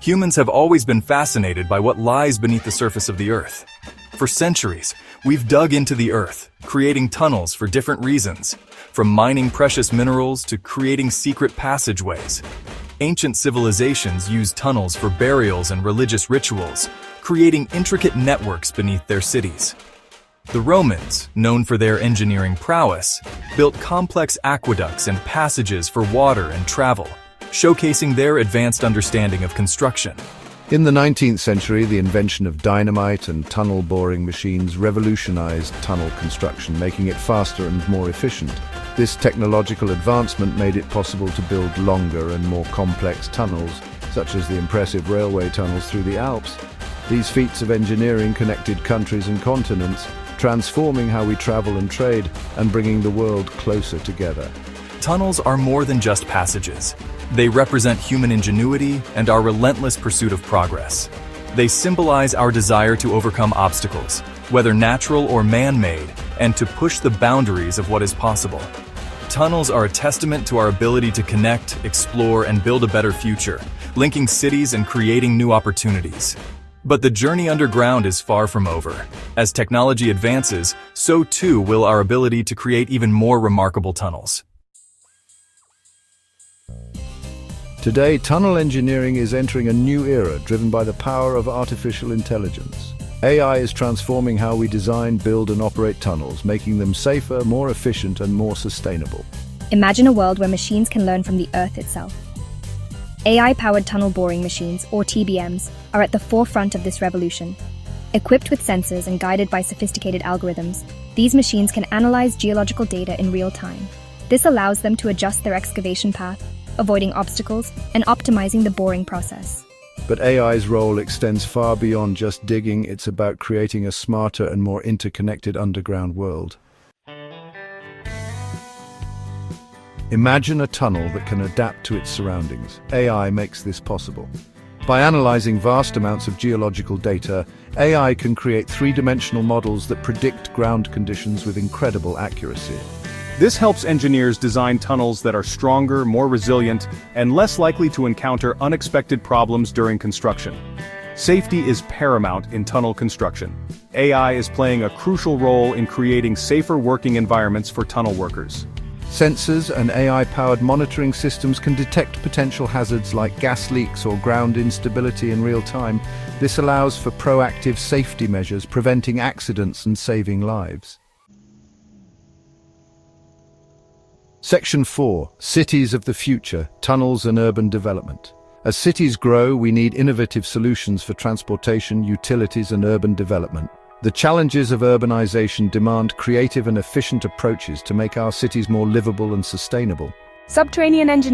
Humans have always been fascinated by what lies beneath the surface of the Earth. For centuries, we've dug into the Earth, creating tunnels for different reasons, from mining precious minerals to creating secret passageways. Ancient civilizations used tunnels for burials and religious rituals, creating intricate networks beneath their cities. The Romans, known for their engineering prowess, built complex aqueducts and passages for water and travel, showcasing their advanced understanding of construction. In the 19th century, the invention of dynamite and tunnel boring machines revolutionized tunnel construction, making it faster and more efficient. This technological advancement made it possible to build longer and more complex tunnels, such as the impressive railway tunnels through the Alps. These feats of engineering connected countries and continents, transforming how we travel and trade and bringing the world closer together. Tunnels are more than just passages. They represent human ingenuity and our relentless pursuit of progress. They symbolize our desire to overcome obstacles, whether natural or man-made, and to push the boundaries of what is possible. Tunnels are a testament to our ability to connect, explore, and build a better future, linking cities and creating new opportunities. But the journey underground is far from over. As technology advances, so too will our ability to create even more remarkable tunnels. Today, tunnel engineering is entering a new era driven by the power of artificial intelligence. AI is transforming how we design, build, and operate tunnels, making them safer, more efficient, and more sustainable. Imagine a world where machines can learn from the Earth itself. AI-powered tunnel boring machines, or TBMs, are at the forefront of this revolution. Equipped with sensors and guided by sophisticated algorithms, these machines can analyze geological data in real time. This allows them to adjust their excavation path, avoiding obstacles, and optimizing the boring process. But AI's role extends far beyond just digging. It's about creating a smarter and more interconnected underground world. Imagine a tunnel that can adapt to its surroundings. AI makes this possible. By analyzing vast amounts of geological data, AI can create three-dimensional models that predict ground conditions with incredible accuracy. This helps engineers design tunnels that are stronger, more resilient, and less likely to encounter unexpected problems during construction. Safety is paramount in tunnel construction. AI is playing a crucial role in creating safer working environments for tunnel workers. Sensors and AI-powered monitoring systems can detect potential hazards like gas leaks or ground instability in real time. This allows for proactive safety measures, preventing accidents and saving lives. Section 4. Cities of the Future, Tunnels and Urban Development. As cities grow, we need innovative solutions for transportation, utilities, and urban development. The challenges of urbanization demand creative and efficient approaches to make our cities more livable and sustainable. Subterranean engineering